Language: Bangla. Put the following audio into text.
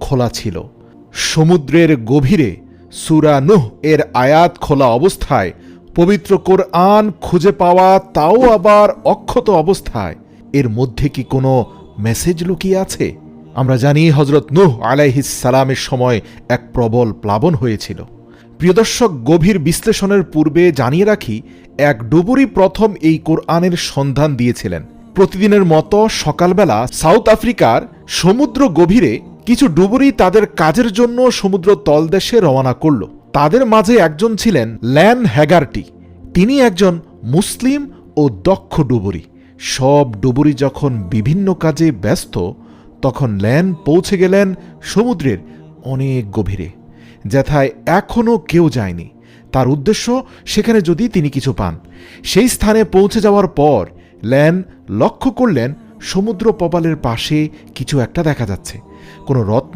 খোলা ছিল। সমুদ্রের গভীরে সূরা নূহ এর আয়াত খোলা অবস্থায় পবিত্র কোরআন খুঁজে পাওয়া, তাও আবার অক্ষত অবস্থায়, এর মধ্যে কি কোনো মেসেজ লুকিয়ে আছে? আমরা জানি হযরত নূহ আলাইহিস সালামের সময় এক প্রবল প্লাবন হয়েছিল। প্রিয় দর্শক, গভীর বিশ্লেষণের পূর্বে জানিয়ে রাখি, এক ডুবুরি প্রথম এই কোরআনের সন্ধান দিয়েছিলেন। প্রতিদিনের মতো সকালবেলা সাউথ আফ্রিকার সমুদ্র গভীরে কিছু ডুবুরি তাদের কাজের জন্য সমুদ্র তলদেশে রওনা করল। তাদের মাঝে একজন ছিলেন ল্যান হ্যাগারটি। তিনি একজন মুসলিম ও দক্ষ ডুবুরি। সব ডুবুরি যখন বিভিন্ন কাজে ব্যস্ত, তখন ল্যান পৌঁছে গেলেন সমুদ্রের অনেক গভীরে, যেথায় এখনও কেউ যায়নি। তার উদ্দেশ্য সেখানে যদি তিনি কিছু পান। সেই স্থানে পৌঁছে যাওয়ার পর ল্যান লক্ষ্য করলেন সমুদ্র প্রবালের পাশে কিছু একটা দেখা যাচ্ছে। কোনো রত্ন